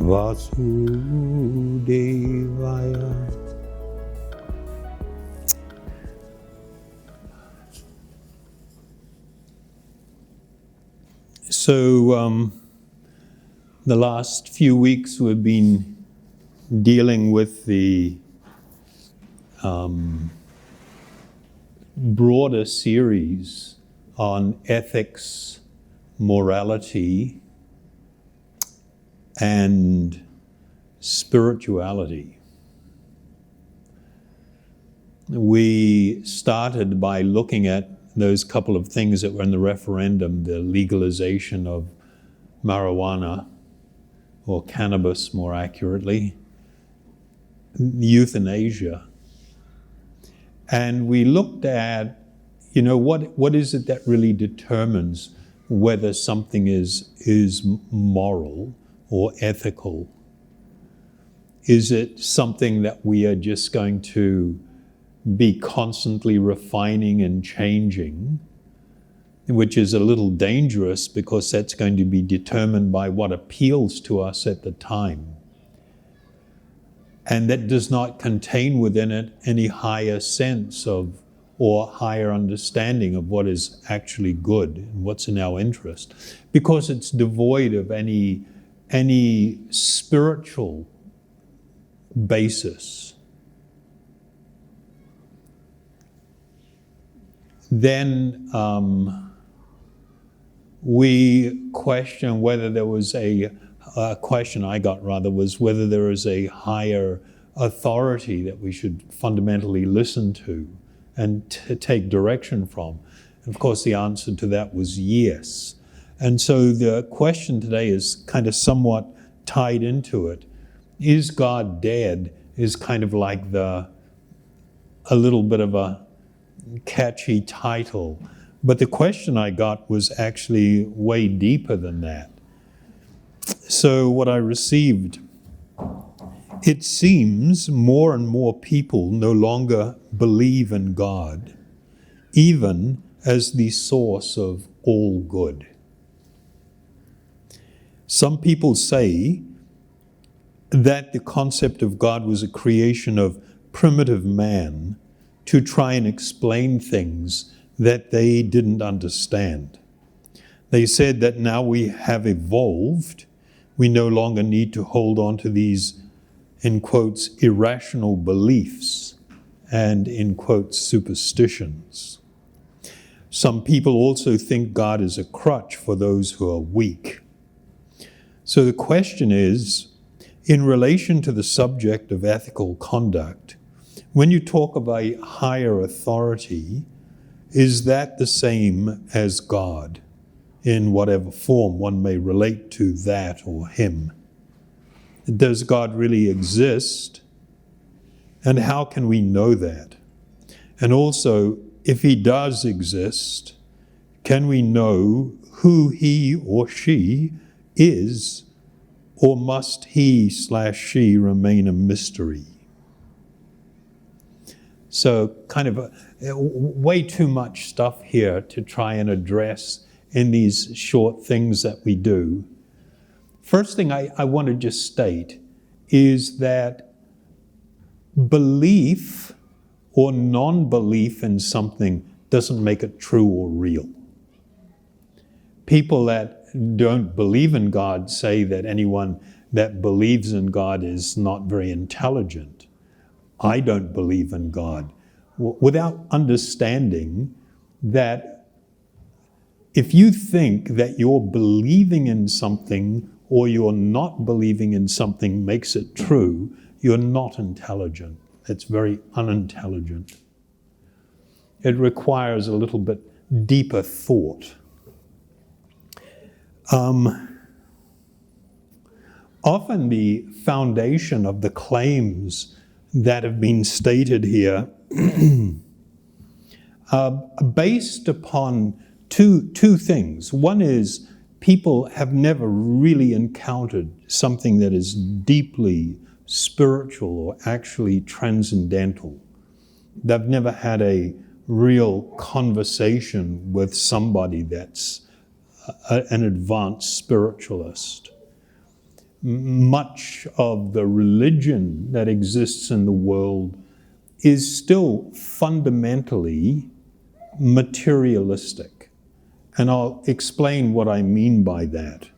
Vasudevaya. So the last few weeks we've been dealing with the broader series on ethics, morality, and spirituality. We started by looking at those couple of things that were in the referendum, the legalization of marijuana, or cannabis more accurately, euthanasia. And we looked at, what is it that really determines whether something is moral or ethical? Is it something that we are just going to be constantly refining and changing, which is a little dangerous because that's going to be determined by what appeals to us at the time. And that does not contain within it any higher sense of or higher understanding of what is actually good and what's in our interest, because it's devoid of any spiritual basis. Then we question whether there was a question I got rather was whether there is a higher authority that we should fundamentally listen to and take direction from. And of course, the answer to that was yes. And so the question today is kind of somewhat tied into it. Is God dead? Is kind of like a little bit of a catchy title. But the question I got was actually way deeper than that. So what I received, it seems more and more people no longer believe in God, even as the source of all good. Some people say that the concept of God was a creation of primitive man to try and explain things that they didn't understand. They said that now we have evolved, we no longer need to hold on to these, in quotes, irrational beliefs and, in quotes, superstitions. Some people also think God is a crutch for those who are weak. So the question is, in relation to the subject of ethical conduct, when you talk of a higher authority, is that the same as God in whatever form one may relate to that or him? Does God really exist? And how can we know that? And also, if he does exist, can we know who he or she is, or must he/she remain a mystery? So kind of way too much stuff here to try and address in these short things that we do. First thing I want to just state is that belief or non-belief in something doesn't make it true or real. People that don't believe in God say that anyone that believes in God is not very intelligent. I don't believe in God, without understanding that if you think that you're believing in something or you're not believing in something makes it true, you're not intelligent. It's very unintelligent. It requires a little bit deeper thought. Often the foundation of the claims that have been stated here based upon two things. One is people have never really encountered something that is deeply spiritual or actually transcendental. They've never had a real conversation with somebody that's an advanced spiritualist. much of the religion that exists in the world is still fundamentally materialistic. And I'll explain what I mean by that.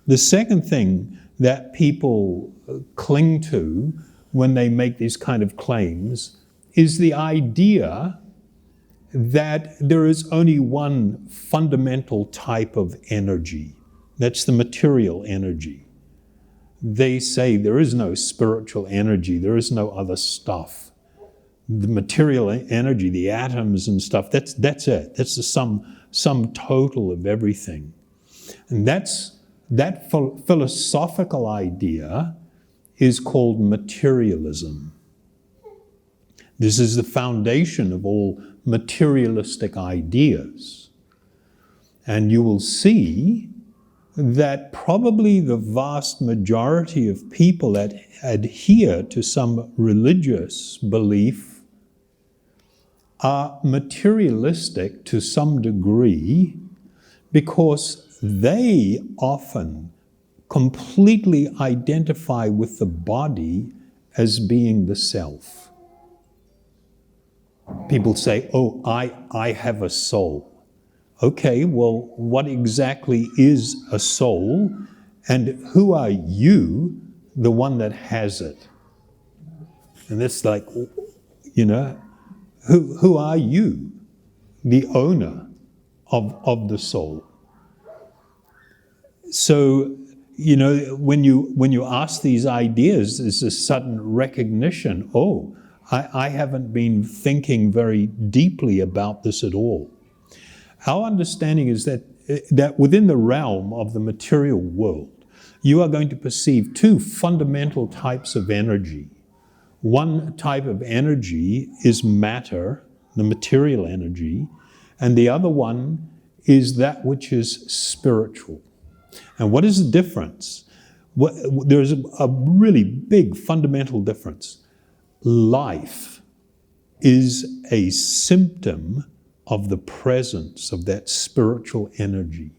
The second thing that people cling to when they make these kind of claims is the idea that there is only one fundamental type of energy. That's the material energy. They say there is no spiritual energy, there is no other stuff. The material energy, the atoms and stuff, that's it. That's the sum total of everything. And that philosophical idea is called materialism. This is the foundation of all materialistic ideas. And you will see that probably the vast majority of people that adhere to some religious belief are materialistic to some degree because they often completely identify with the body as being the self. People say, oh, I have a soul. Okay, well, what exactly is a soul, and who are you, the one that has it? And it's like, you know, who are you, the owner of the soul? So, you know, when you ask these ideas, there's a sudden recognition, oh, I haven't been thinking very deeply about this at all. Our understanding is that within the realm of the material world, you are going to perceive two fundamental types of energy. One type of energy is matter, the material energy, and the other one is that which is spiritual. And what is the difference? There's a really big fundamental difference. Life is a symptom of the presence of that spiritual energy.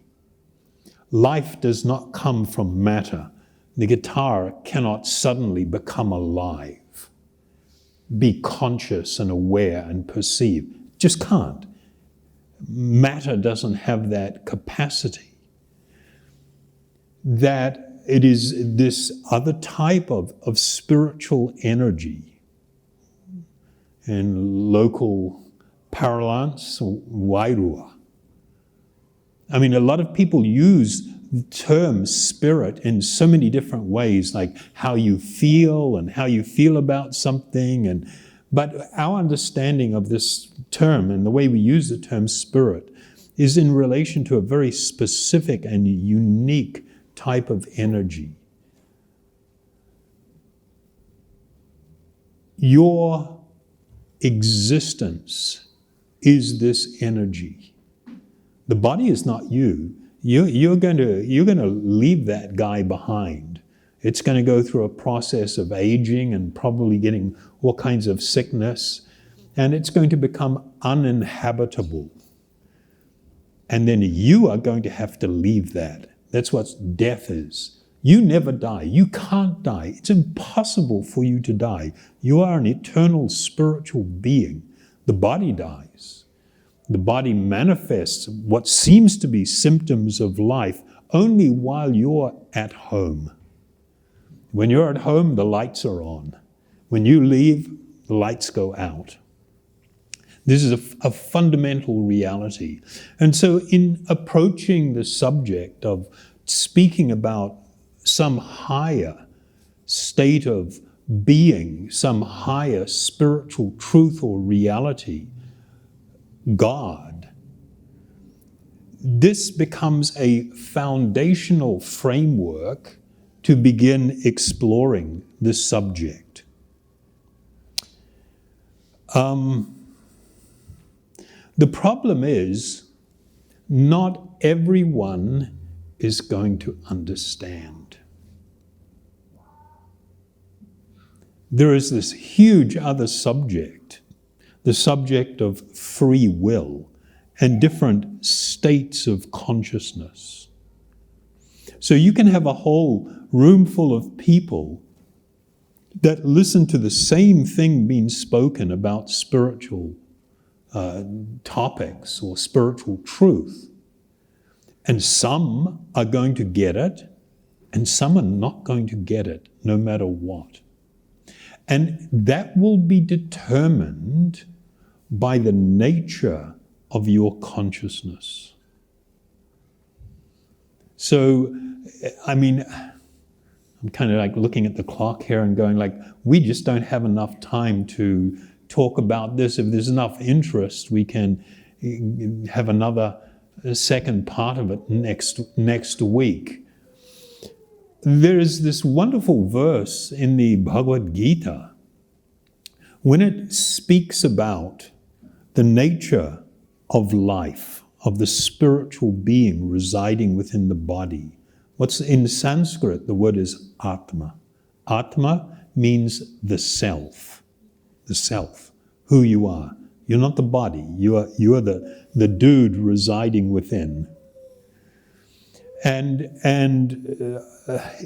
Life does not come from matter. The guitar cannot suddenly become alive, be conscious and aware and perceive. Just can't. Matter doesn't have that capacity. That it is this other type of spiritual energy. In local parlance, wairua. I mean, a lot of people use the term spirit in so many different ways, like how you feel and how you feel about something. But our understanding of this term and the way we use the term spirit is in relation to a very specific and unique type of energy. Your existence is this energy. The body is not you. You're going to leave that guy behind. It's going to go through a process of aging and probably getting all kinds of sickness, and it's going to become uninhabitable. And then you are going to have to leave that. That's what death is. You never die. You can't die. It's impossible for you to die. You are an eternal spiritual being. The body dies. The body manifests what seems to be symptoms of life only while you're at home. When you're at home, the lights are on. When you leave, the lights go out. This is a fundamental reality. And so in approaching the subject of speaking about some higher state of being, some higher spiritual truth or reality, God, this becomes a foundational framework to begin exploring this subject. The problem is, not everyone is going to understand. There is this huge other subject, the subject of free will and different states of consciousness. So you can have a whole room full of people that listen to the same thing being spoken about spiritual topics or spiritual truth. And some are going to get it, and some are not going to get it, no matter what. And that will be determined by the nature of your consciousness. So, I mean, I'm kind of like looking at the clock here and going like, we just don't have enough time to talk about this. If there's enough interest, we can have another second part of it next week. There is this wonderful verse in the Bhagavad Gita when it speaks about the nature of life, of the spiritual being residing within the body. What's in Sanskrit, the word is Atma. Atma means the self, who you are. You're not the body, you are the dude residing within. And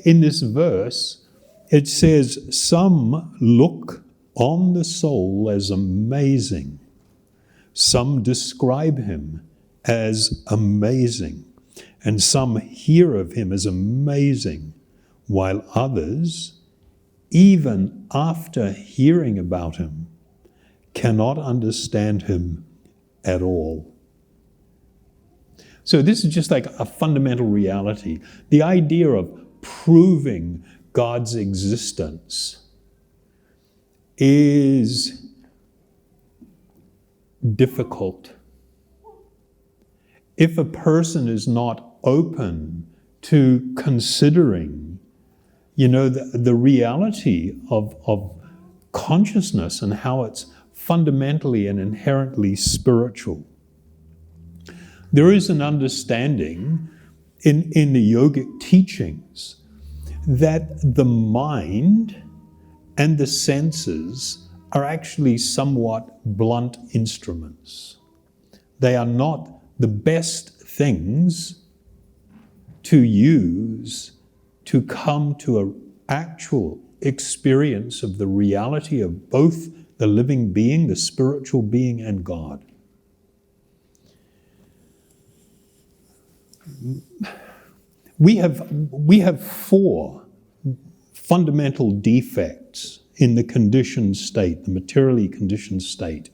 in this verse, it says, some look on the soul as amazing. Some describe him as amazing. And some hear of him as amazing, while others, even after hearing about him, cannot understand him at all. So this is just like a fundamental reality. The idea of proving God's existence is difficult. If a person is not open to considering, the reality of consciousness and how it's fundamentally and inherently spiritual. There is an understanding in the yogic teachings that the mind and the senses are actually somewhat blunt instruments. They are not the best things to use to come to an actual experience of the reality of both the living being, the spiritual being, and God. We have 4 fundamental defects in the conditioned state, the materially conditioned state.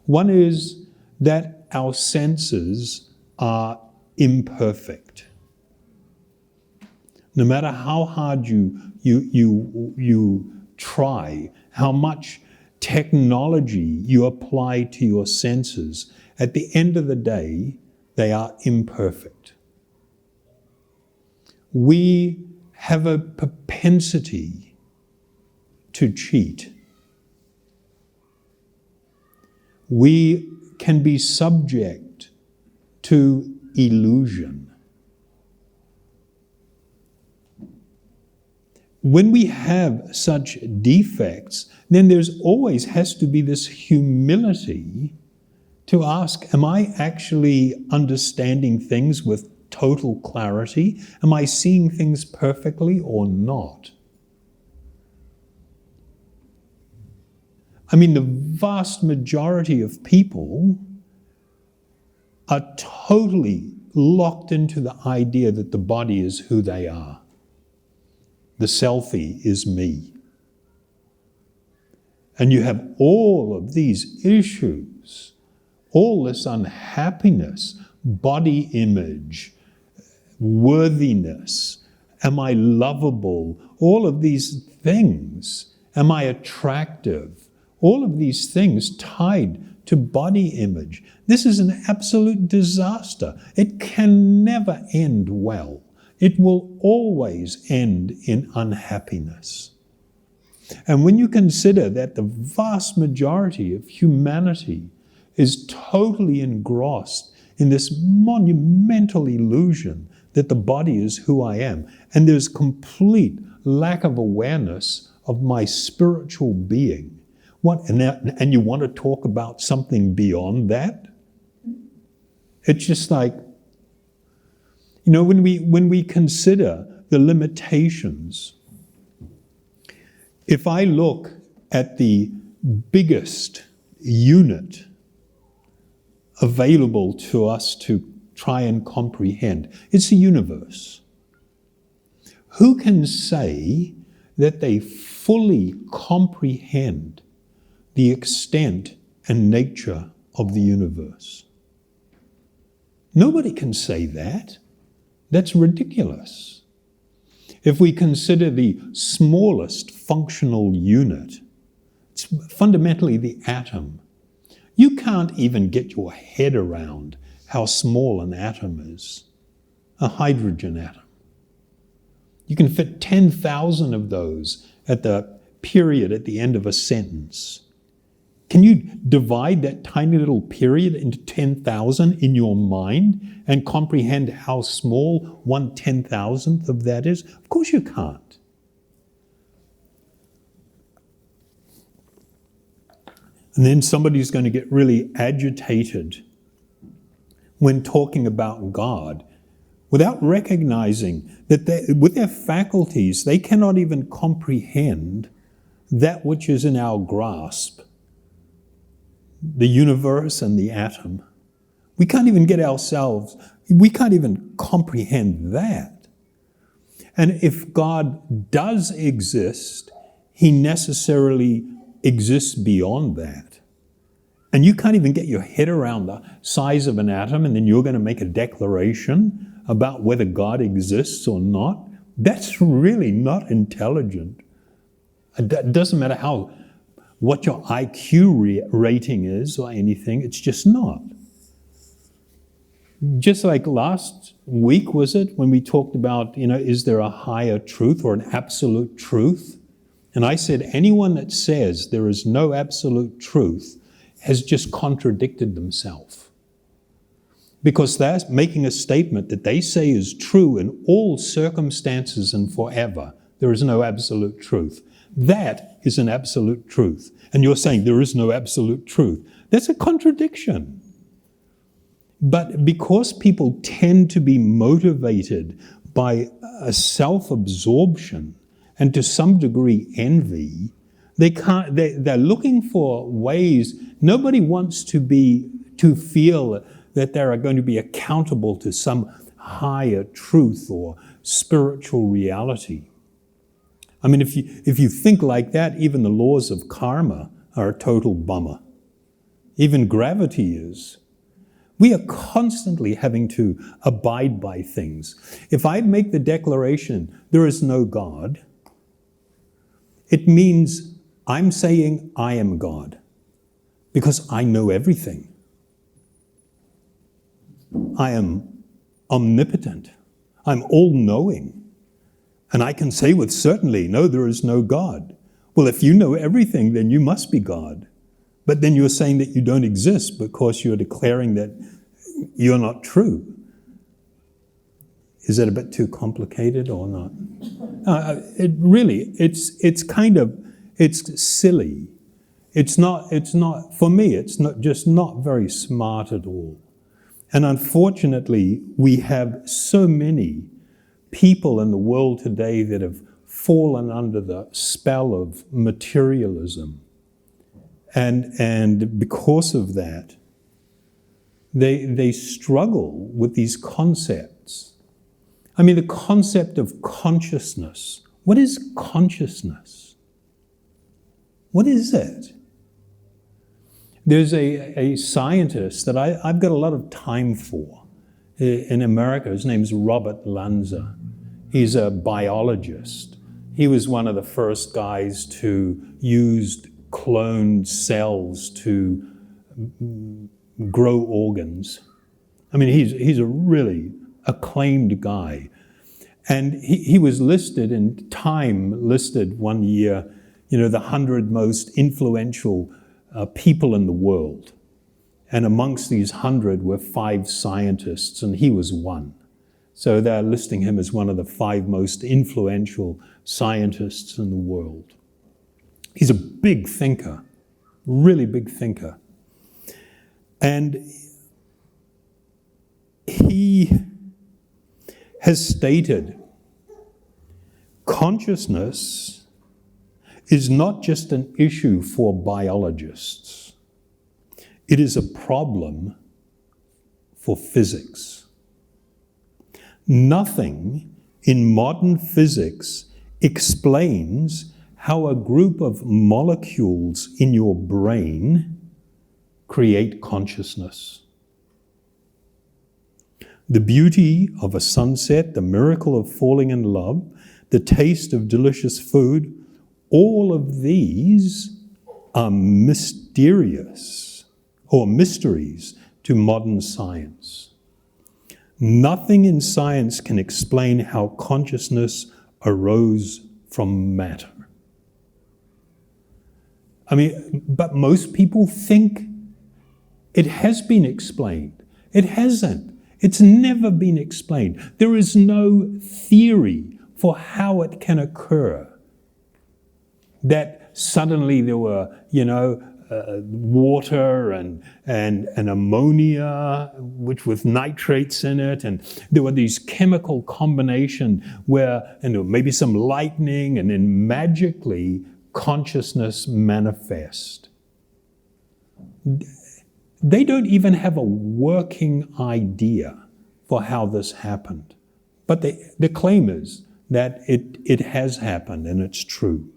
One is that our senses are imperfect. No matter how hard you try, how much technology you apply to your senses, at the end of the day, they are imperfect. We have a propensity to cheat. We can be subject to illusion. When we have such defects, then there's always has to be this humility to ask, am I actually understanding things with total clarity? Am I seeing things perfectly or not? I mean, the vast majority of people are totally locked into the idea that the body is who they are. The selfie is me. And you have all of these issues, all this unhappiness, body image, worthiness, am I lovable? All of these things, am I attractive? All of these things tied to body image. This is an absolute disaster. It can never end well. It will always end in unhappiness. And when you consider that the vast majority of humanity is totally engrossed in this monumental illusion that the body is who I am, and there's complete lack of awareness of my spiritual being, and you want to talk about something beyond that? It's just like, You know, when we consider the limitations, if I look at the biggest unit available to us to try and comprehend, it's the universe. Who can say that they fully comprehend the extent and nature of the universe? Nobody can say that. That's ridiculous. If we consider the smallest functional unit, it's fundamentally the atom. You can't even get your head around how small an atom is, a hydrogen atom. You can fit 10,000 of those at the period at the end of a sentence. Can you divide that tiny little period into 10,000 in your mind and comprehend how small 1/10,000th of that is? Of course you can't. And then somebody's going to get really agitated when talking about God without recognizing that with their faculties, they cannot even comprehend that which is in our grasp, the universe and the atom. We can't even we can't even comprehend that. And if God does exist, he necessarily exists beyond that. And you can't even get your head around the size of an atom, and then you're going to make a declaration about whether God exists or not. That's really not intelligent. It doesn't matter what your IQ rating is or anything, it's just not. Just like last week, was it, when we talked about, is there a higher truth or an absolute truth? And I said, anyone that says there is no absolute truth has just contradicted themselves. Because they're making a statement that they say is true in all circumstances and forever. There is no absolute truth. That is an absolute truth. And you're saying there is no absolute truth. That's a contradiction. But because people tend to be motivated by a self-absorption and to some degree envy, they're looking for ways. Nobody wants to feel that they are going to be accountable to some higher truth or spiritual reality. I mean, if you think like that, even the laws of karma are a total bummer. Even gravity is. We are constantly having to abide by things. If I make the declaration, there is no God, it means I'm saying I am God because I know everything. I am omnipotent. I'm all-knowing. And I can say with certainty, no, there is no God. Well, if you know everything, then you must be God. But then you're saying that you don't exist because you're declaring that you're not true. Is that a bit too complicated or not? It's silly. It's not, for me, it's not very smart at all. And unfortunately, we have so many people in the world today that have fallen under the spell of materialism. And because of that, they struggle with these concepts. I mean, the concept of consciousness. What is consciousness? What is it? There's a scientist that I've got a lot of time for in America. His name's Robert Lanza. He's a biologist. He was one of the first guys to use cloned cells to grow organs. I mean, he's a really acclaimed guy. And he was listed in Time, listed one year, the 100 most influential people in the world. And amongst these 100 were 5 scientists, and he was one. So they're listing him as one of the 5 most influential scientists in the world. He's a big thinker, really big thinker. And has stated, consciousness is not just an issue for biologists. It is a problem for physics. Nothing in modern physics explains how a group of molecules in your brain create consciousness. The beauty of a sunset, the miracle of falling in love, the taste of delicious food, all of these are mysterious or mysteries to modern science. Nothing in science can explain how consciousness arose from matter. I mean, but most people think it has been explained. It hasn't. It's never been explained. There is no theory for how it can occur. That suddenly there were, water and ammonia, which with nitrates in it, and there were these chemical combination where, maybe some lightning, and then magically consciousness manifest. They don't even have a working idea for how this happened. But the claim is that it has happened and it's true.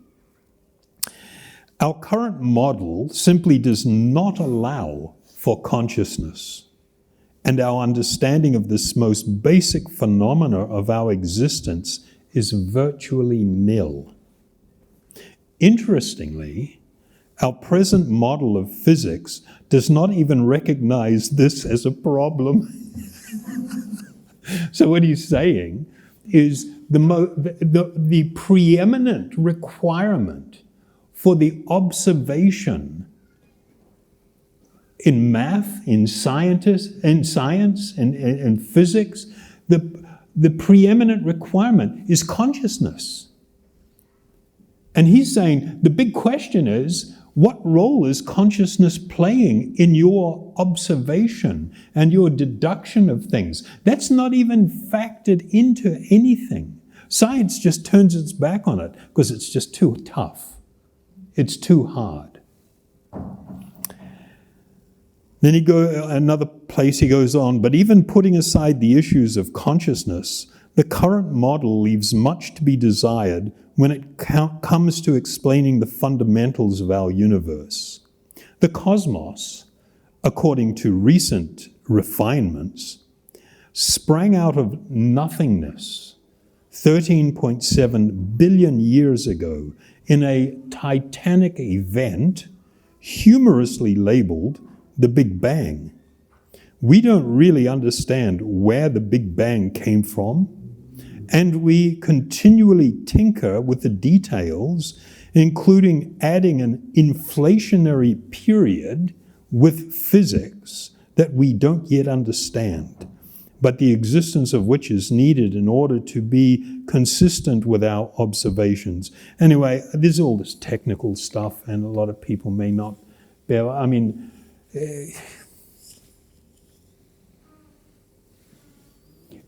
Our current model simply does not allow for consciousness, and our understanding of this most basic phenomena of our existence is virtually nil. Interestingly, our present model of physics does not even recognize this as a problem. So what he's saying is the preeminent requirement for the observation in math, in science, in physics, the preeminent requirement is consciousness. And he's saying the big question is, what role is consciousness playing in your observation and your deduction of things? That's not even factored into anything. Science just turns its back on it because it's just too tough. It's too hard. Then another place he goes on, but even putting aside the issues of consciousness, the current model leaves much to be desired when it comes to explaining the fundamentals of our universe. The cosmos, according to recent refinements, sprang out of nothingness 13.7 billion years ago in a titanic event humorously labeled the Big Bang. We don't really understand where the Big Bang came from, and we continually tinker with the details, including adding an inflationary period with physics that we don't yet understand, but the existence of which is needed in order to be consistent with our observations. Anyway, there's all this technical stuff, and a lot of people may not bear. I mean,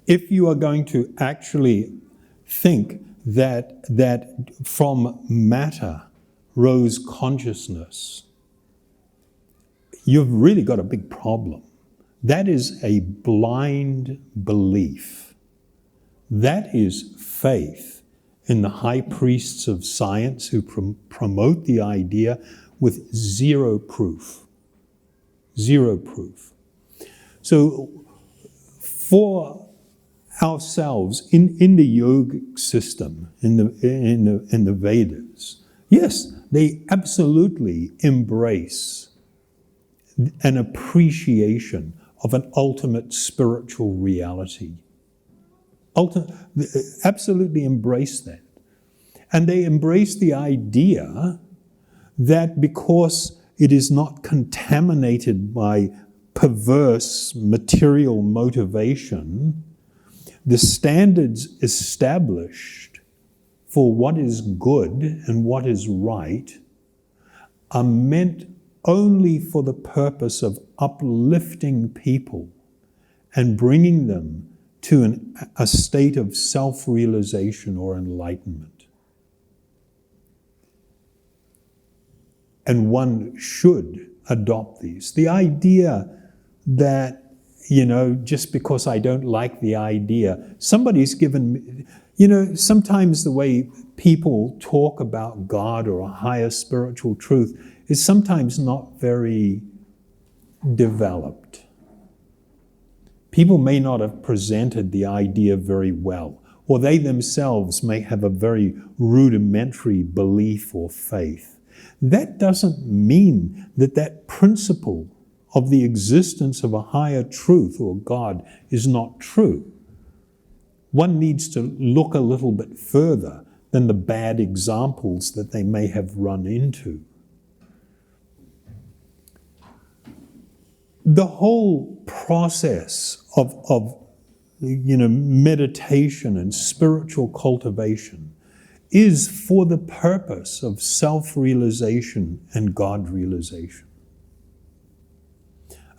if you are going to actually think that from matter rose consciousness, you've really got a big problem. That is a blind belief. That is faith in the high priests of science who promote the idea with zero proof. Zero proof. So for ourselves in the yogic system, in the Vedas, yes, they absolutely embrace an appreciation of an ultimate spiritual reality. Absolutely embrace that. And they embrace the idea that because it is not contaminated by perverse material motivation, the standards established for what is good and what is right are meant only for the purpose of uplifting people and bringing them to a state of self-realization or enlightenment. And one should adopt these. The idea that, just because I don't like the idea, somebody's given me, sometimes the way people talk about God or a higher spiritual truth is sometimes not very developed. People may not have presented the idea very well, or they themselves may have a very rudimentary belief or faith. That doesn't mean that principle of the existence of a higher truth or God is not true. One needs to look a little bit further than the bad examples that they may have run into. The whole process of meditation and spiritual cultivation is for the purpose of self-realization and God-realization.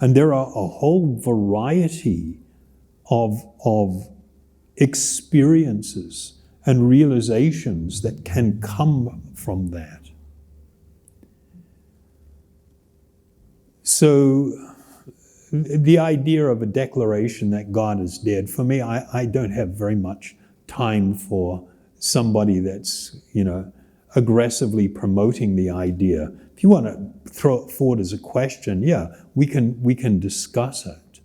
And there are a whole variety of experiences and realizations that can come from that. So the idea of a declaration that God is dead, for me, I don't have very much time for somebody that's, aggressively promoting the idea. If you want to throw it forward as a question, yeah, we can discuss it.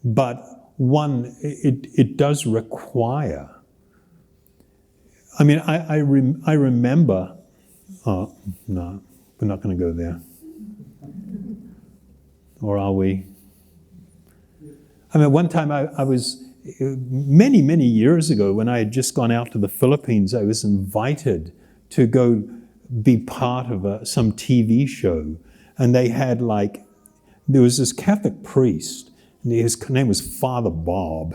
But it does require. I mean, I remember. Oh no, we're not going to go there. Or are we? I mean, one time I was, many, many years ago, when I had just gone out to the Philippines, I was invited to go be part of some TV show. And they had there was this Catholic priest, and his name was Father Bob.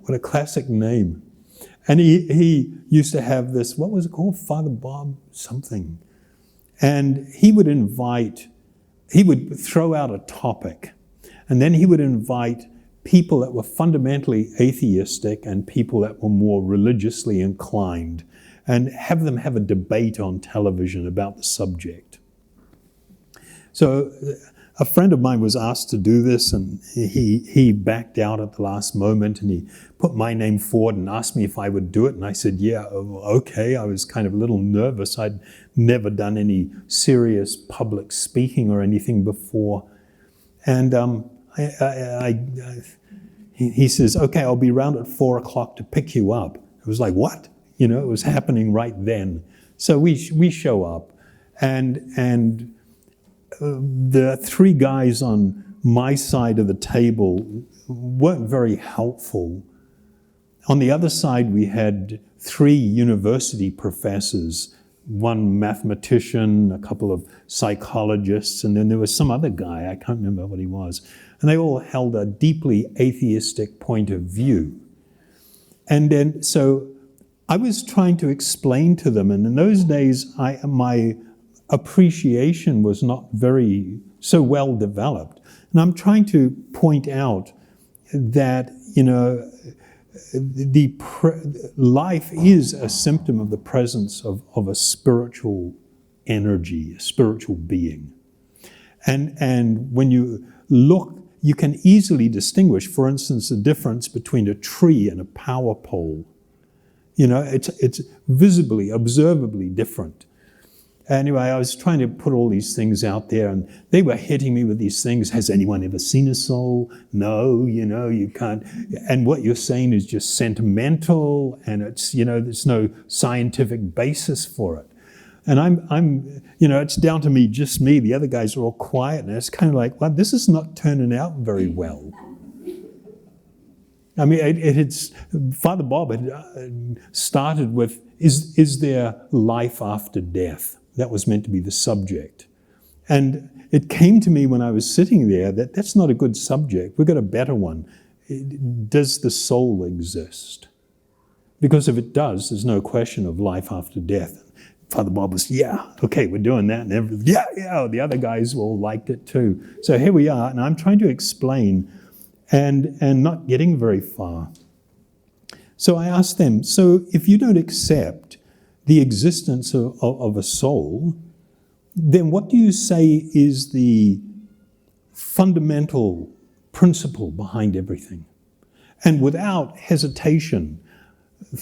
What a classic name. And he used to have this, what was it called? Father Bob something. And he would throw out a topic, and then he would invite people that were fundamentally atheistic and people that were more religiously inclined, and have them have a debate on television about the subject. So a friend of mine was asked to do this, and he backed out at the last moment, and he put my name forward and asked me if I would do it. And I said, yeah, okay. I was kind of a little nervous. I'd never done any serious public speaking or anything before. And he says, okay, I'll be around at 4:00 to pick you up. It was like, what? It was happening right then. So we show up, and the three guys on my side of the table weren't very helpful. On the other side, we had three university professors, one mathematician, a couple of psychologists, and then there was some other guy, I can't remember what he was. And they all held a deeply atheistic point of view. And then, so I was trying to explain to them, and in those days, my appreciation was not so well developed. And I'm trying to point out that, life is a symptom of the presence of a spiritual energy, a spiritual being. And when you look, you can easily distinguish, for instance, the difference between a tree and a power pole. It's visibly, observably different. Anyway, I was trying to put all these things out there, and they were hitting me with these things. Has anyone ever seen a soul? No, you can't. And what you're saying is just sentimental, and it's, there's no scientific basis for it. And I'm it's down to me, just me. The other guys are all quiet, and it's kind of like, well, this is not turning out very well. I mean, Father Bob had started with, is there life after death? That was meant to be the subject. And it came to me when I was sitting there that that's not a good subject. We've got a better one. Does the soul exist? Because if it does, there's no question of life after death. Father Bob was, yeah, okay, we're doing that. And everything. Yeah, the other guys all liked it too. So here we are, and I'm trying to explain and not getting very far. So I asked them, so if you don't accept the existence of a soul, then what do you say is the fundamental principle behind everything? And without hesitation,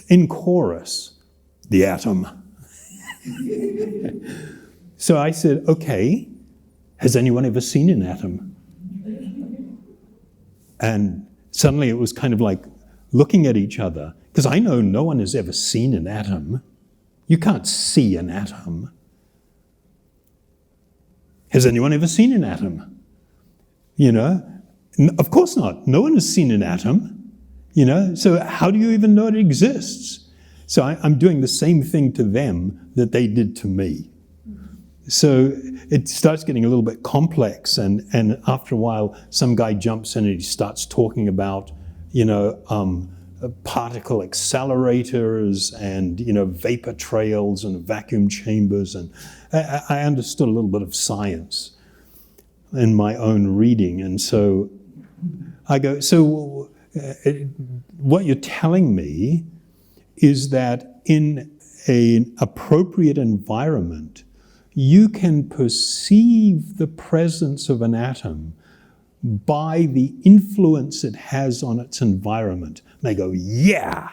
in chorus, the atom. So I said, okay, has anyone ever seen an atom? And suddenly it was kind of like looking at each other, because I know no one has ever seen an atom. You can't see an atom. Has anyone ever seen an atom? You know, of course not. No one has seen an atom. You know, so how do you even know it exists? So I'm doing the same thing to them that they did to me. So it starts getting a little bit complex, and after a while, some guy jumps in and he starts talking about, you know, particle accelerators and, you know, vapor trails and vacuum chambers, and I understood a little bit of science in my own reading, and so I go, so what you're telling me is that in an appropriate environment, you can perceive the presence of an atom by the influence it has on its environment. And they go, yeah.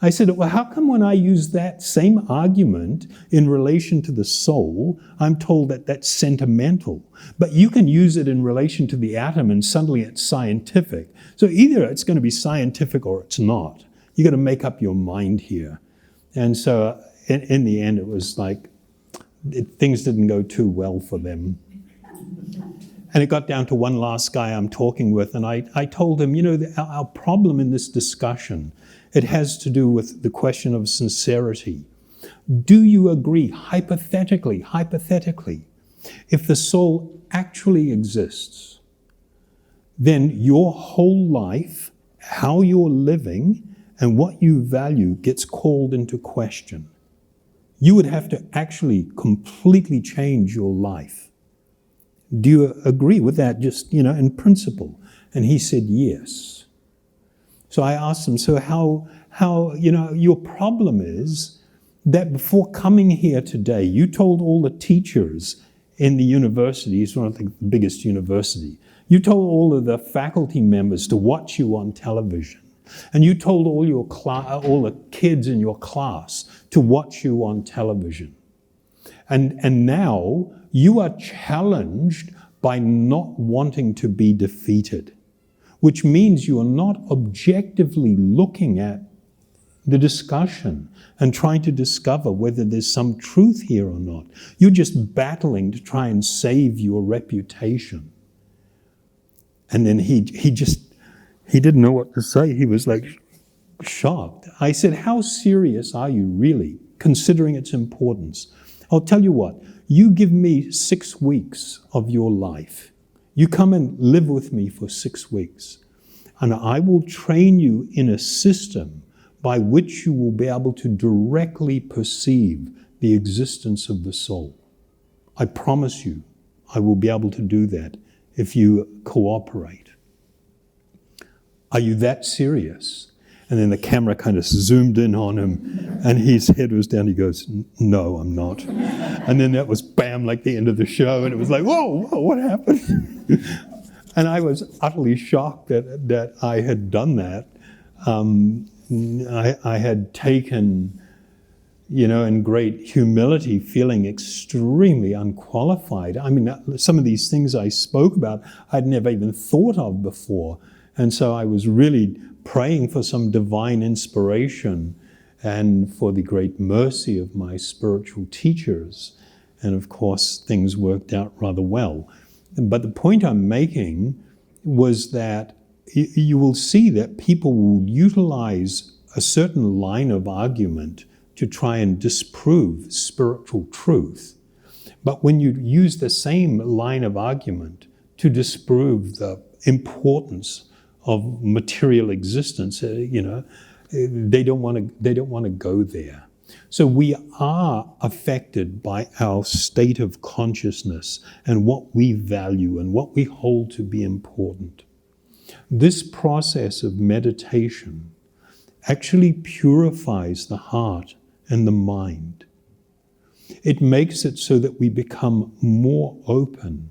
I said, well, how come when I use that same argument in relation to the soul, I'm told that that's sentimental, but you can use it in relation to the atom and suddenly it's scientific. So either it's going to be scientific or it's not. You got to make up your mind here. And so in the end, it was like, things didn't go too well for them. And it got down to one last guy I'm talking with, and I told him, you know, our problem in this discussion, it has to do with the question of sincerity. Do you agree, hypothetically, if the soul actually exists, then your whole life, how you're living, and what you value gets called into question? You would have to actually completely change your life. Do you agree with that, just, you know, in principle? And he said, yes. So I asked him, so how, you know, your problem is that before coming here today, you told all the teachers in the university, it's one of the biggest university, you told all of the faculty members to watch you on television. And you told all the kids in your class to watch you on television. And now you are challenged by not wanting to be defeated, which means you are not objectively looking at the discussion and trying to discover whether there's some truth here or not. You're just battling to try and save your reputation. And then he didn't know what to say. He was like shocked. I said, how serious are you really, considering its importance? I'll tell you what, you give me 6 weeks of your life. You come and live with me for 6 weeks, and I will train you in a system by which you will be able to directly perceive the existence of the soul. I promise you, I will be able to do that if you cooperate. Are you that serious? And then the camera kind of zoomed in on him, and his head was down. He goes, no, I'm not. And then that was bam, like the end of the show, and it was like, whoa, what happened? And I was utterly shocked that I had done that. I had taken, you know, in great humility, feeling extremely unqualified. I mean, some of these things I spoke about, I'd never even thought of before. And so I was really praying for some divine inspiration and for the great mercy of my spiritual teachers. And of course, things worked out rather well. But the point I'm making was that you will see that people will utilize a certain line of argument to try and disprove spiritual truth. But when you use the same line of argument to disprove the importance of material existence, you know, they don't want to go there. So we are affected by our state of consciousness and what we value and what we hold to be important. This process of meditation actually purifies the heart and the mind. It makes it so that we become more open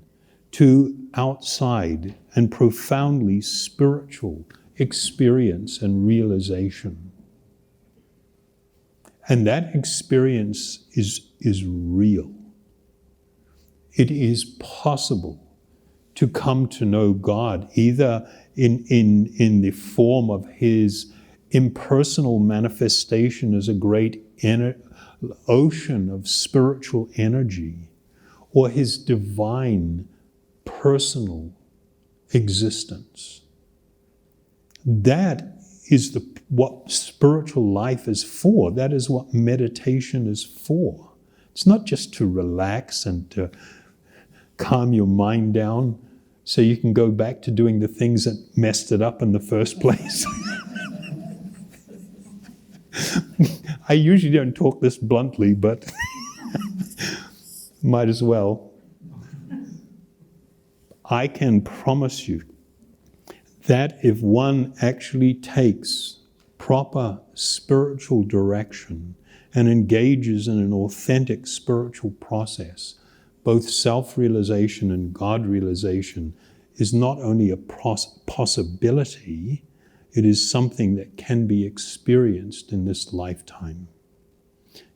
to outside and profoundly spiritual experience and realization. And that experience is real. It is possible to come to know God either in the form of His impersonal manifestation as a great ocean of spiritual energy, or His divine personal existence. That is what spiritual life is for. That is what meditation is for. It's not just to relax and to calm your mind down so you can go back to doing the things that messed it up in the first place. I usually don't talk this bluntly, but might as well. I can promise you that if one actually takes proper spiritual direction and engages in an authentic spiritual process, both self-realization and God-realization is not only a possibility, it is something that can be experienced in this lifetime.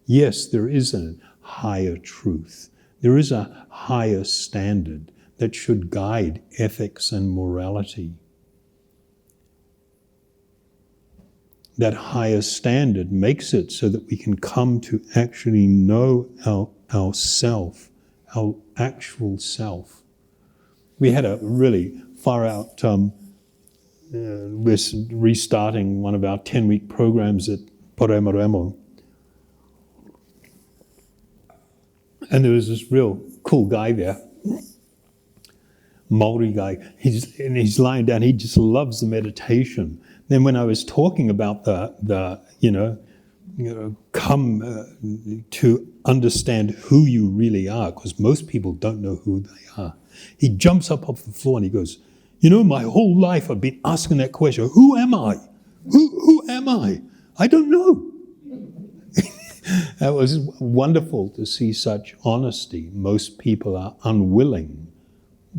Yes, there is a higher truth. There is a higher standard that should guide ethics and morality. That higher standard makes it so that we can come to actually know our self, our actual self. We had a really far out, we're restarting one of our 10-week programs at Poremoremo. And there was this real cool guy there, Maori guy. He's lying down, he just loves the meditation. Then when I was talking about come to understand who you really are, because most people don't know who they are, he jumps up off the floor and he goes, my whole life I've been asking that question, who am I? Who am I? I don't know. That was wonderful to see such honesty. Most people are unwilling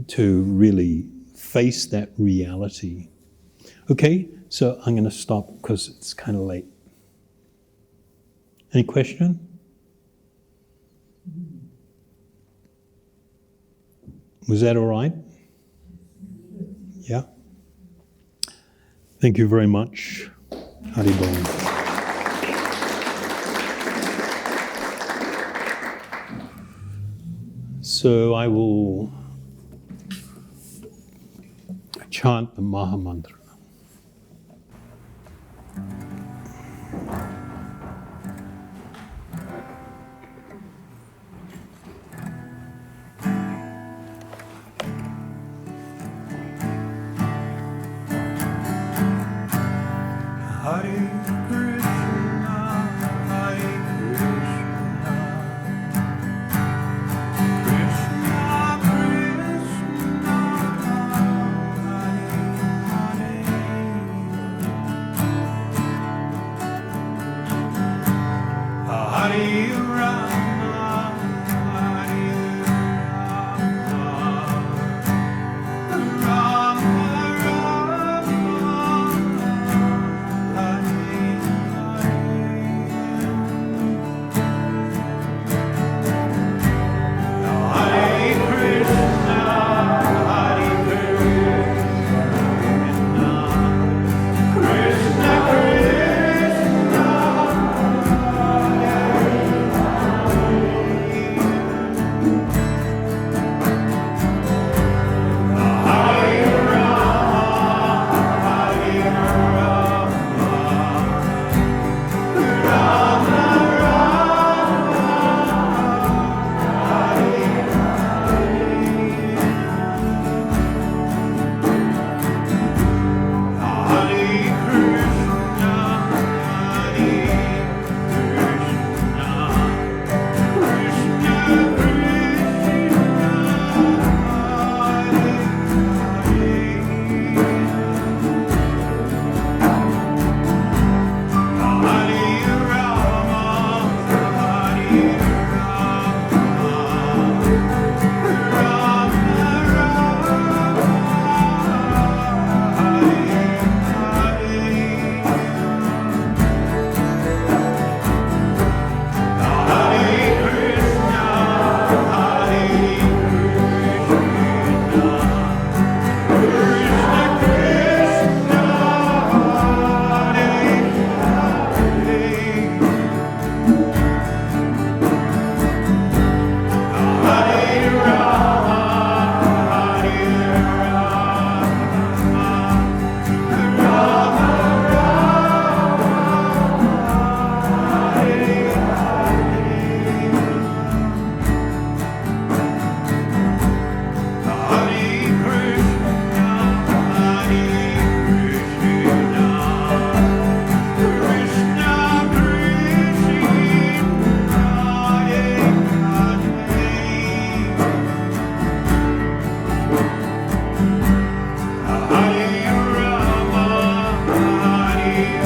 to really face that reality. Okay, so I'm going to stop because it's kind of late. Any question? Was that all right? Yeah? Thank you very much. Haribol. So I will chant the Maha Mantra.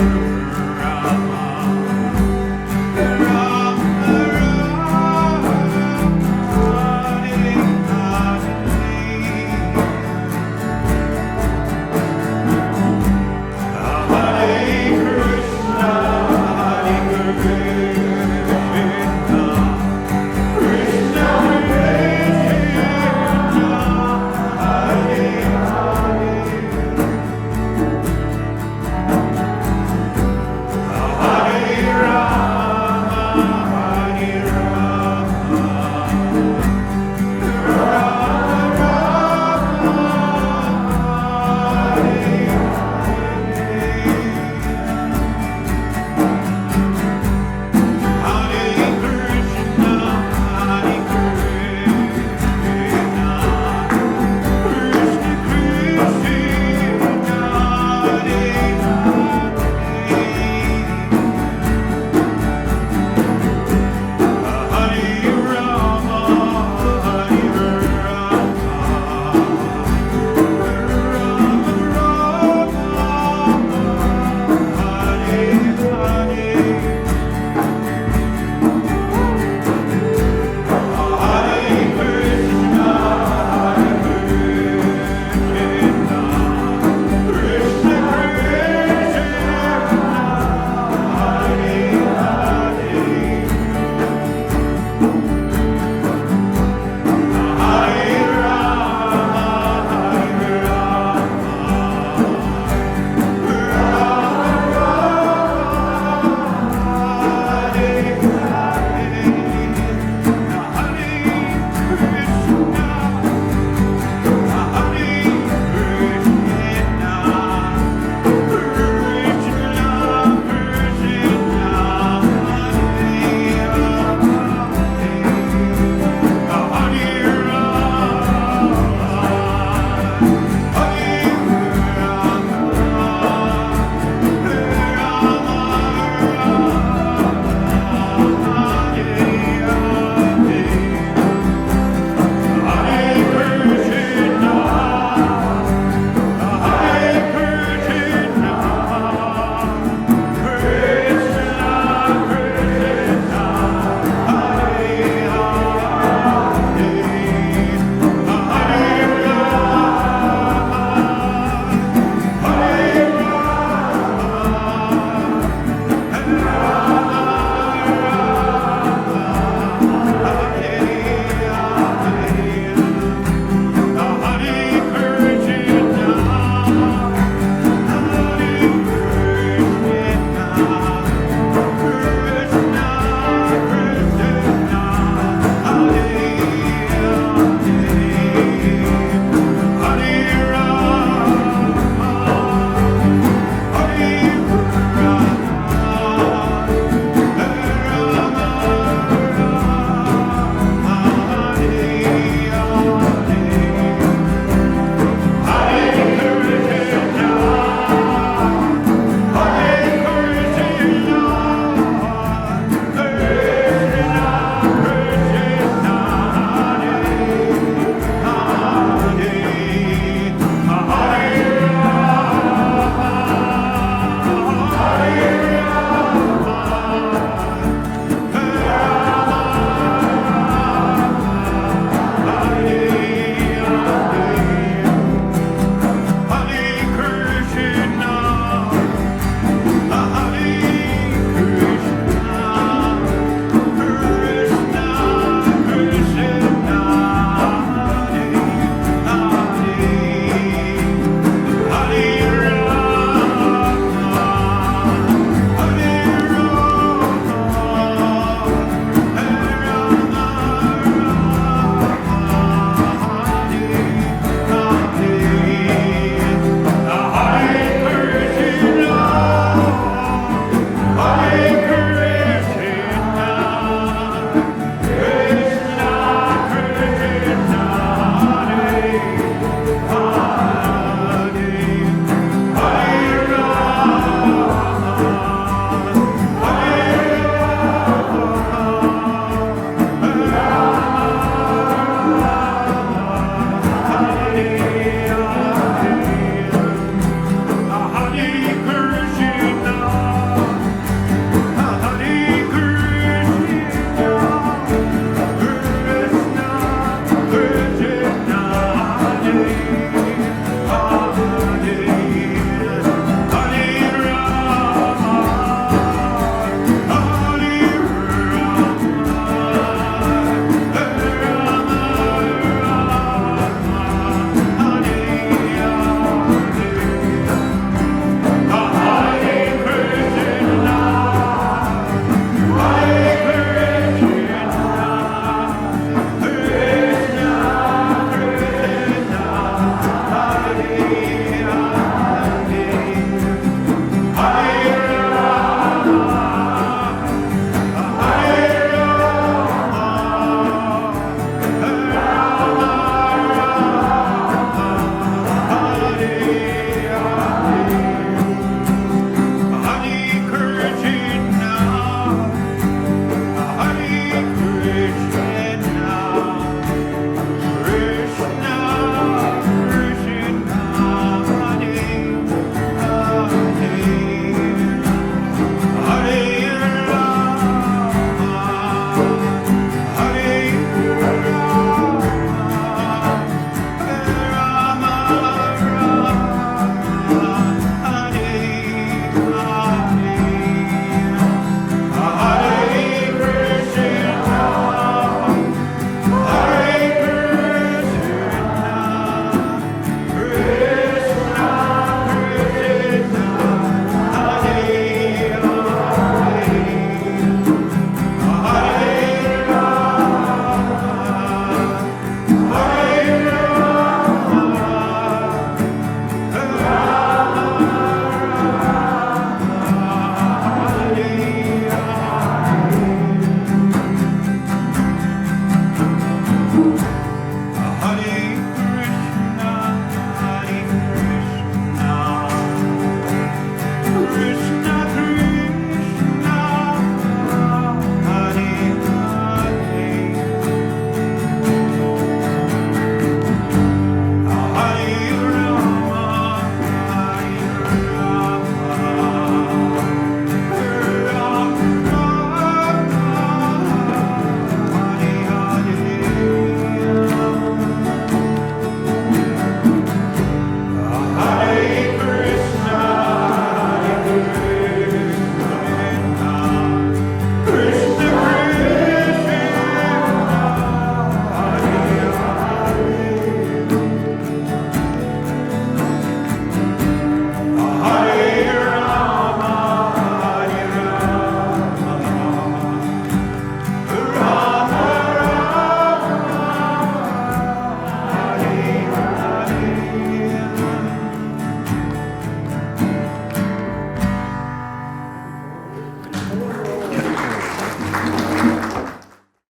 you.